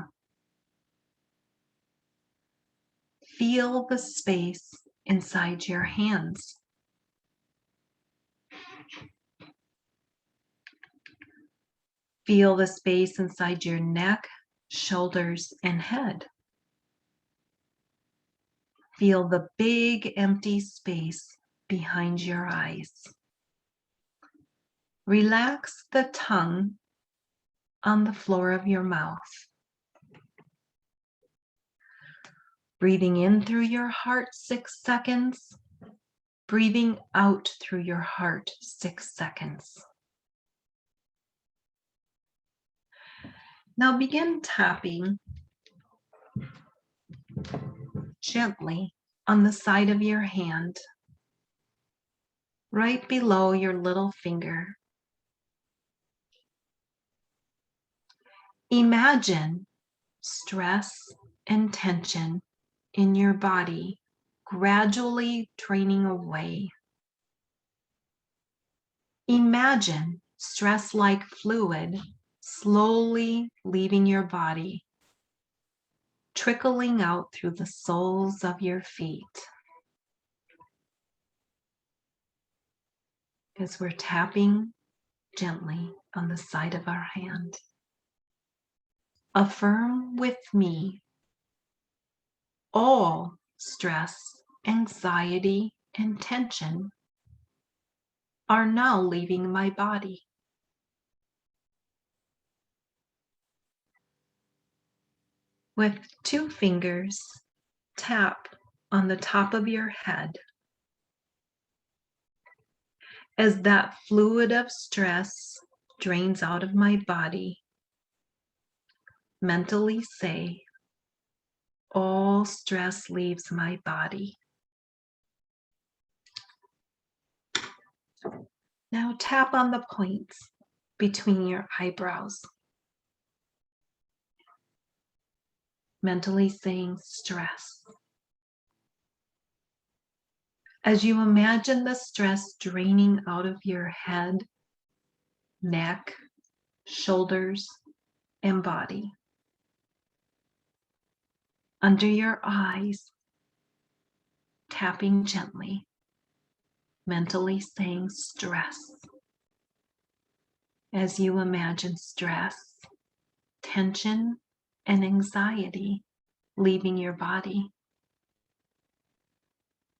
Feel the space inside your hands. Feel the space inside your neck, shoulders, and head. Feel the big empty space behind your eyes. Relax the tongue on the floor of your mouth. Breathing in through your heart 6 seconds. Breathing out through your heart 6 seconds. Now begin tapping gently on the side of your hand, right below your little finger. Imagine stress and tension in your body gradually draining away. Imagine stress-like fluid slowly leaving your body, trickling out through the soles of your feet. As we're tapping gently on the side of our hand. Affirm with me, all stress, anxiety, and tension are now leaving my body. With 2 fingers, tap on the top of your head. As that fluid of stress drains out of my body, mentally say, all stress leaves my body. Now tap on the points between your eyebrows, mentally saying stress. As you imagine the stress draining out of your head, neck, shoulders, and body. Under your eyes, tapping gently, mentally saying stress. As you imagine stress, tension, and anxiety leaving your body.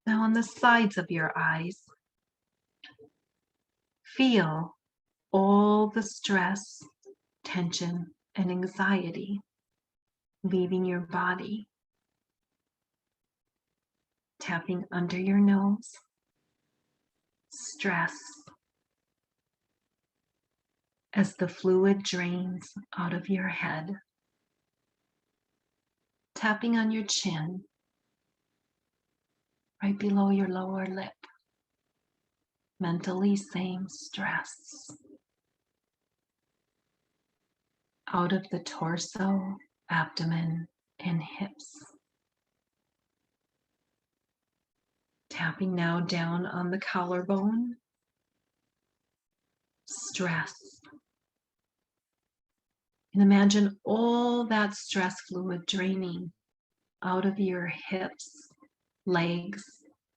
Now on the sides of your eyes, feel all the stress, tension, and anxiety leaving your body. Tapping under your nose, stress. As the fluid drains out of your head. Tapping on your chin, right below your lower lip. Mentally saying stress. Out of the torso, abdomen, and hips. Tapping now down on the collarbone. Stress. And imagine all that stress fluid draining out of your hips, legs,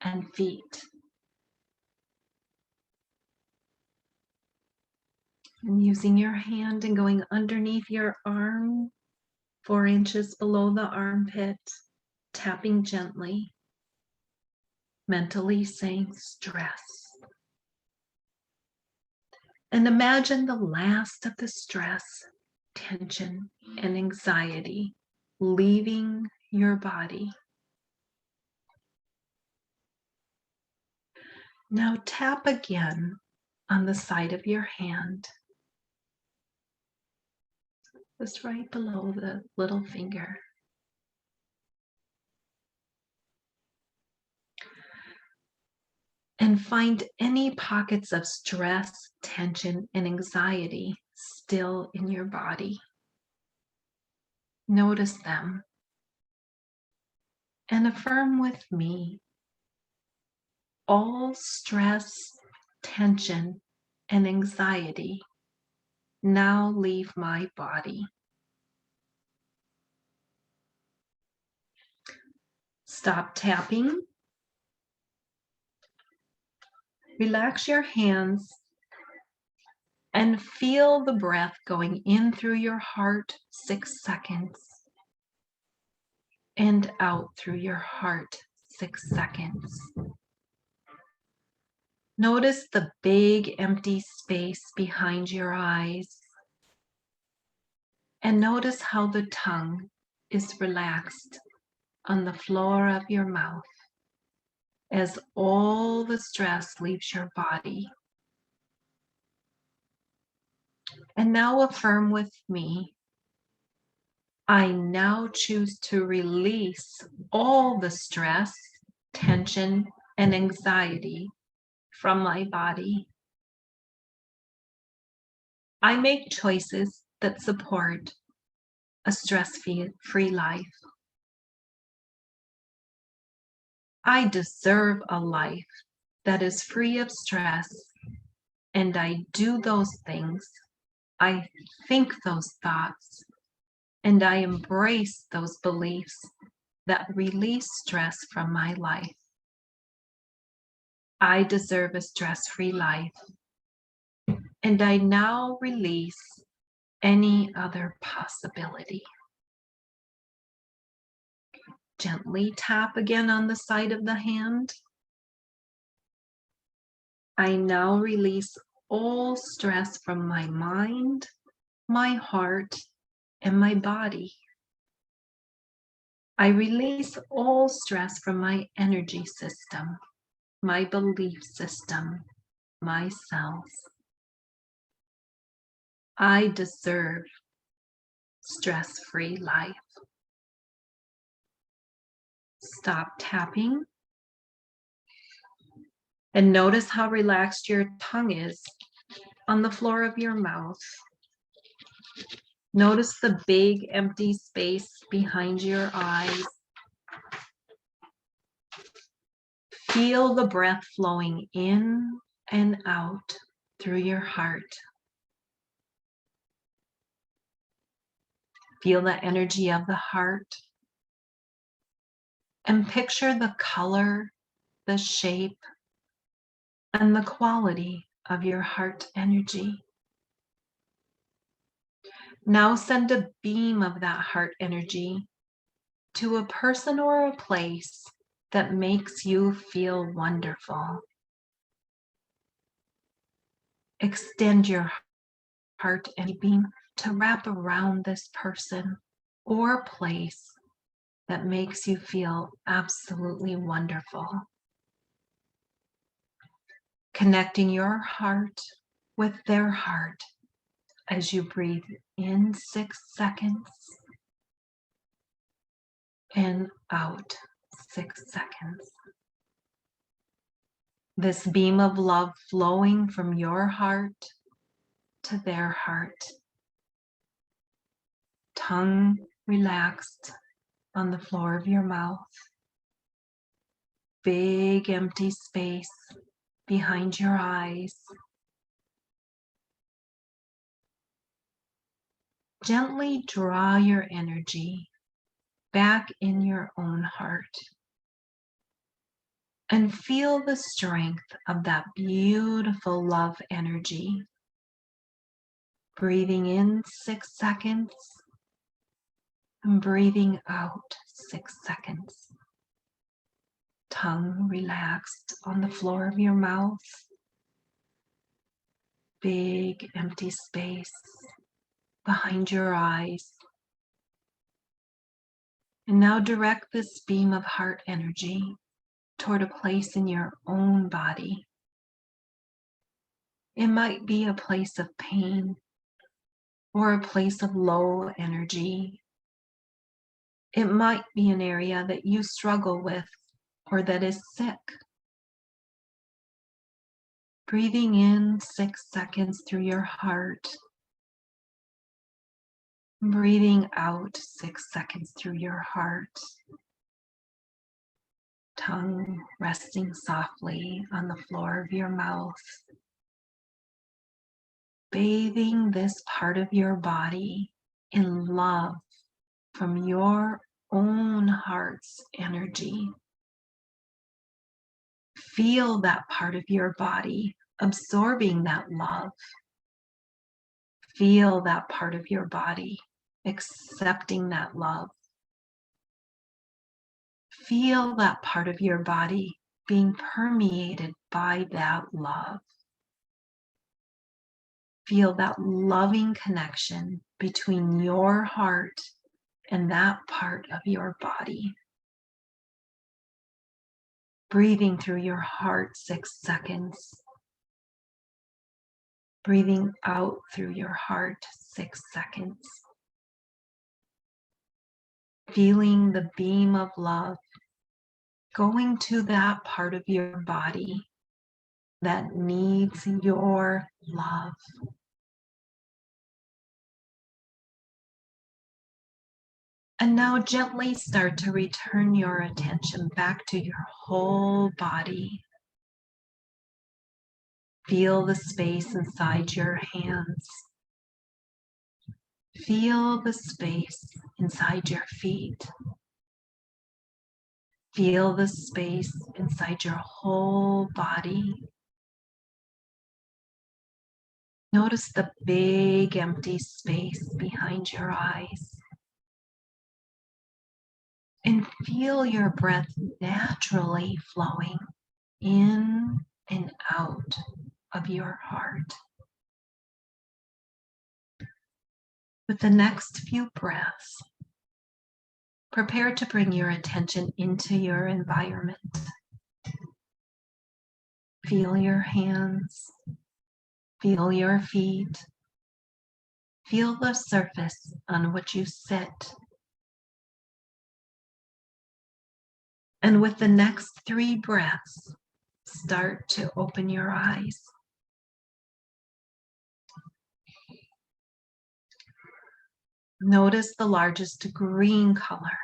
and feet. And using your hand and going underneath your arm, 4 inches below the armpit, tapping gently, mentally saying stress. And imagine the last of the stress, tension, and anxiety leaving your body. Now tap again on the side of your hand, just right below the little finger. And find any pockets of stress, tension, and anxiety still in your body. Notice them. And affirm with me, all stress, tension, and anxiety now leave my body. Stop tapping. Relax your hands and feel the breath going in through your heart 6 seconds and out through your heart 6 seconds. Notice the big empty space behind your eyes and notice how the tongue is relaxed on the floor of your mouth as all the stress leaves your body. And now affirm with me, I now choose to release all the stress, tension, and anxiety from my body. I make choices that support a stress-free life. I deserve a life that is free of stress, and I do those things. I think those thoughts, and I embrace those beliefs that release stress from my life. I deserve a stress-free life, and I now release any other possibility. Gently tap again on the side of the hand. I now release all stress from my mind, my heart, and my body. I release all stress from my energy system, my belief system, my cells. I deserve stress-free life. Stop tapping and notice how relaxed your tongue is on the floor of your mouth. Notice the big empty space behind your eyes. Feel the breath flowing in and out through your heart. Feel the energy of the heart and picture the color, the shape, and the quality of your heart energy. Now send a beam of that heart energy to a person or a place that makes you feel wonderful. Extend your heart energy beam to wrap around this person or place that makes you feel absolutely wonderful. Connecting your heart with their heart as you breathe in 6 seconds and out 6 seconds. This beam of love flowing from your heart to their heart. Tongue relaxed on the floor of your mouth. Big empty space behind your eyes. Gently draw your energy back in your own heart and feel the strength of that beautiful love energy. Breathing in 6 seconds and breathing out 6 seconds. Tongue relaxed on the floor of your mouth. Big empty space behind your eyes. And now direct this beam of heart energy toward a place in your own body. It might be a place of pain or a place of low energy. It might be an area that you struggle with or that is sick. Breathing in 6 seconds through your heart. Breathing out 6 seconds through your heart. Tongue resting softly on the floor of your mouth. Bathing this part of your body in love from your own heart's energy. Feel that part of your body absorbing that love. Feel that part of your body accepting that love. Feel that part of your body being permeated by that love. Feel that loving connection between your heart and that part of your body. Breathing through your heart 6 seconds. Breathing out through your heart 6 seconds. Feeling the beam of love going to that part of your body that needs your love. And now gently start to return your attention back to your whole body. Feel the space inside your hands. Feel the space inside your feet. Feel the space inside your whole body. Notice the big empty space behind your eyes. And feel your breath naturally flowing in and out of your heart. With the next few breaths, prepare to bring your attention into your environment. Feel your hands, feel your feet, feel the surface on which you sit. And with the next 3 breaths, start to open your eyes. Notice the largest green color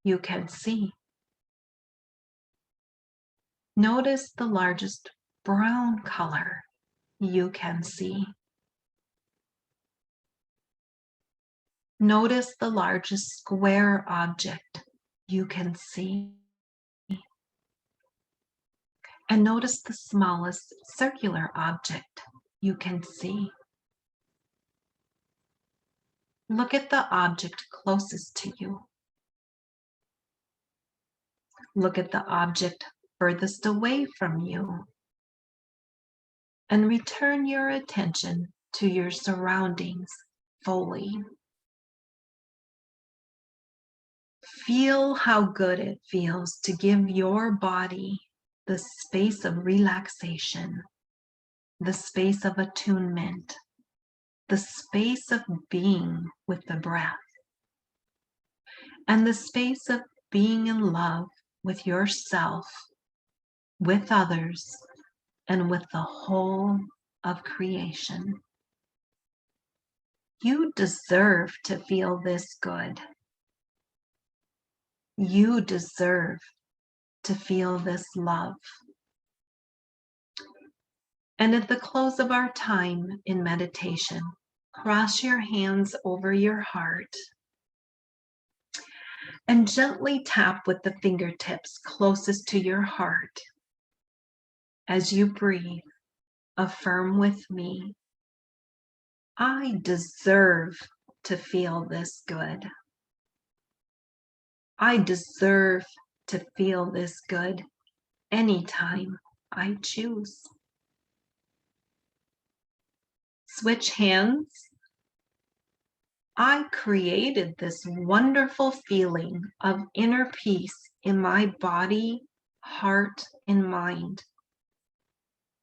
you can see. Notice the largest brown color you can see. Notice the largest square object you can see. And notice the smallest circular object you can see. Look at the object closest to you. Look at the object furthest away from you. And return your attention to your surroundings fully. Feel how good it feels to give your body the space of relaxation, the space of attunement, the space of being with the breath, and the space of being in love with yourself, with others, and with the whole of creation. You deserve to feel this good. You deserve to feel this love. And at the close of our time in meditation, cross your hands over your heart and gently tap with the fingertips closest to your heart. As you breathe, affirm with me, I deserve to feel this good. I deserve to feel this good anytime I choose. Switch hands. I created this wonderful feeling of inner peace in my body, heart, and mind.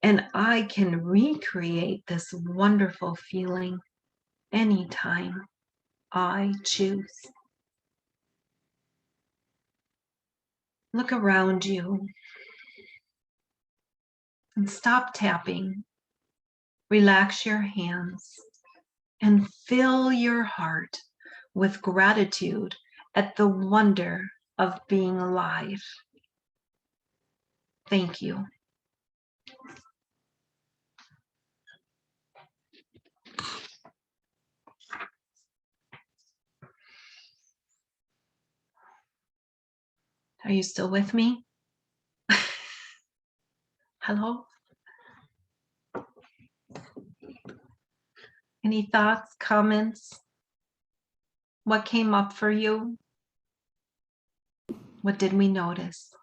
And I can recreate this wonderful feeling anytime I choose. Look around you and stop tapping. Relax your hands and fill your heart with gratitude at the wonder of being alive. Thank you. Are you still with me? Hello? Any thoughts, comments? What came up for you? What did we notice?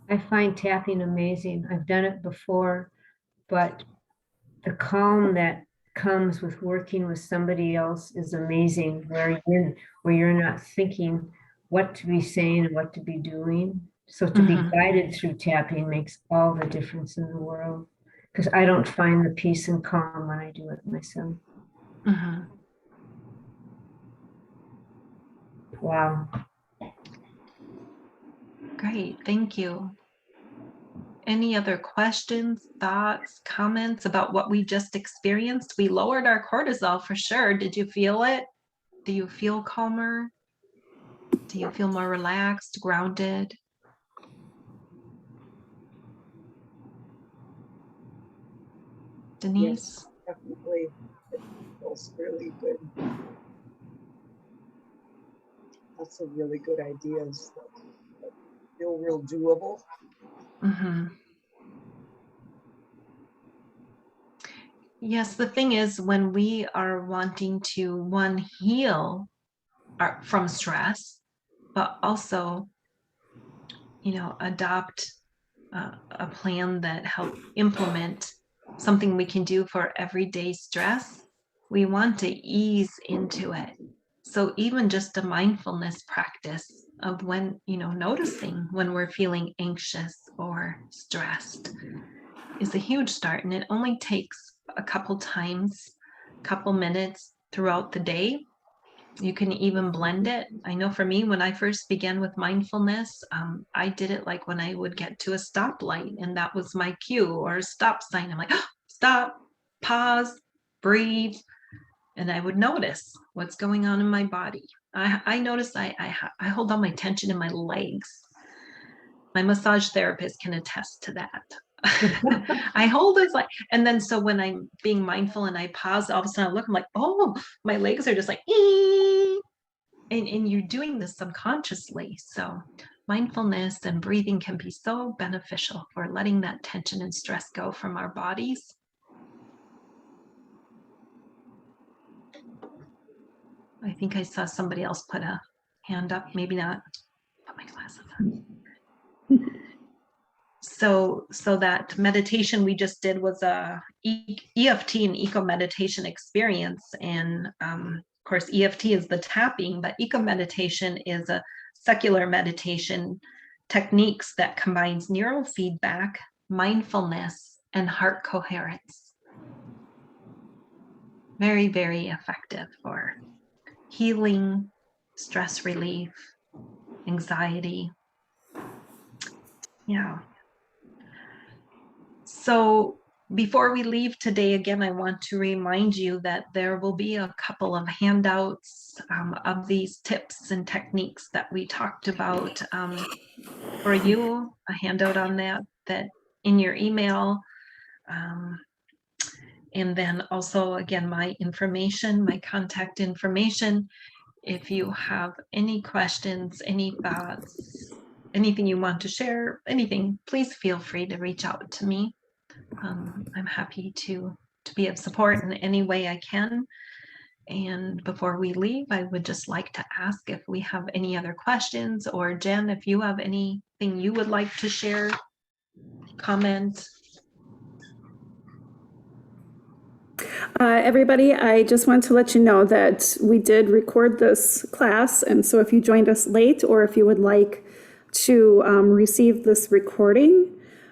I find tapping amazing. I've done it before, but the calm that comes with working with somebody else is amazing, where you're not thinking what to be saying and what to be doing. So to be guided through tapping makes all the difference in the world, because I don't find the peace and calm when I do it myself. Wow. Great, thank you. Any other questions, thoughts, comments about what we just experienced? We lowered our cortisol for sure. Did you feel it? Do you feel calmer? Do you feel more relaxed, grounded? Denise? Yes, definitely. It feels really good. That's a really good ideas that feel real doable. Mm-hmm. Yes, the thing is, when we are wanting to, one, heal from stress, but also, adopt a plan that help implement something we can do for everyday stress, we want to ease into it. So even just a mindfulness practice of when, noticing when we're feeling anxious or stressed is a huge start. And it only takes a couple times, couple minutes throughout the day. You can even blend it. I know for me, when I first began with mindfulness, I did it like when I would get to a stoplight and that was my cue, or a stop sign. I'm like, oh, stop, pause, breathe. And I would notice what's going on in my body. I notice I hold all my tension in my legs. My massage therapist can attest to that. I hold it like, and then so when I'm being mindful and I pause, all of a sudden I look, I'm like, oh, my legs are just like, ee! And you're doing this subconsciously. So mindfulness and breathing can be so beneficial for letting that tension and stress go from our bodies. I think I saw somebody else put a hand up, maybe not. Put my glasses on. So that meditation we just did was a EFT and eco meditation experience. And of course, EFT is the tapping, but eco meditation is a secular meditation techniques that combines neurofeedback, mindfulness, and heart coherence. Very, very effective for healing, stress relief, anxiety. Yeah. So before we leave today, again, I want to remind you that there will be a couple of handouts of these tips and techniques that we talked about for you, a handout on that in your email. And then also, again, my information, my contact information. If you have any questions, any thoughts, anything you want to share, anything, please feel free to reach out to me. I'm happy to be of support in any way I can. And before we leave, I would just like to ask if we have any other questions, or Jen, if you have anything you would like to share, comment. Everybody, I just want to let you know that we did record this class, and so if you joined us late or if you would like to receive this recording,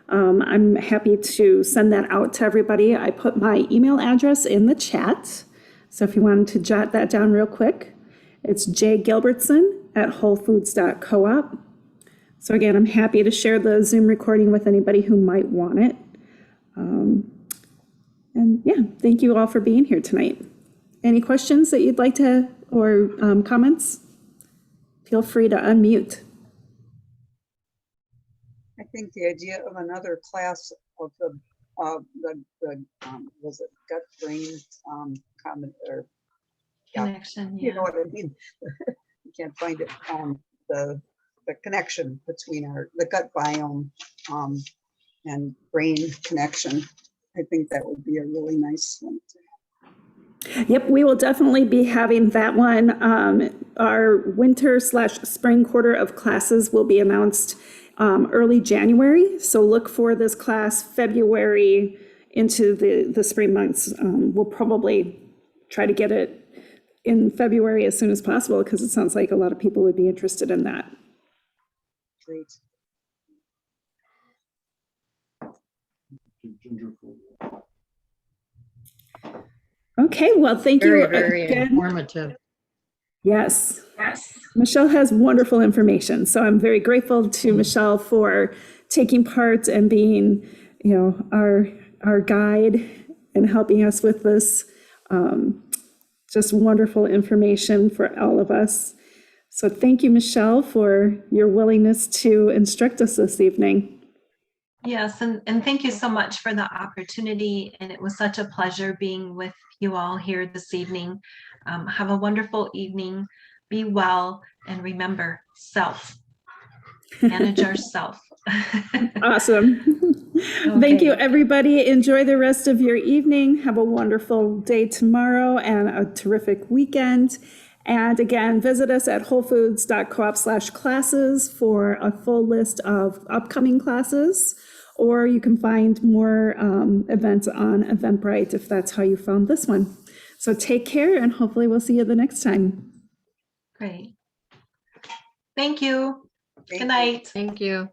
I'm happy to send that out to everybody. I put my email address in the chat, so if you wanted to jot that down real quick, it's jgilbertson@wholefoods.coop. So again, I'm happy to share the Zoom recording with anybody who might want it. And yeah, thank you all for being here tonight. Any questions that you'd like to, or comments? Feel free to unmute. I think the idea of another class of the was it gut brain comment or Connection, you yeah. know what I mean? You can't find it. The connection between the gut biome and brain connection. I think that would be a really nice one to have. Yep, we will definitely be having that one. Our winter/spring quarter of classes will be announced early January. So look for this class February into the spring months. We'll probably try to get it in February as soon as possible, because it sounds like a lot of people would be interested in that. Great. Okay, well, thank Very, you very again. informative. Yes. Michelle has wonderful information. So I'm very grateful to Michelle for taking part and being, our guide and helping us with this just wonderful information for all of us. So thank you, Michelle, for your willingness to instruct us this evening. Yes, and thank you so much for the opportunity. And it was such a pleasure being with you all here this evening. Have a wonderful evening. Be well, and remember, self. Manage ourself. Awesome. Thank you, Okay. everybody. Enjoy the rest of your evening. Have a wonderful day tomorrow and a terrific weekend. And again, visit us at wholefoods.coop/classes for a full list of upcoming classes, or you can find more events on Eventbrite if that's how you found this one. So take care, and hopefully we'll see you the next time. Great. Thank you. Thank Good you. night. Thank you.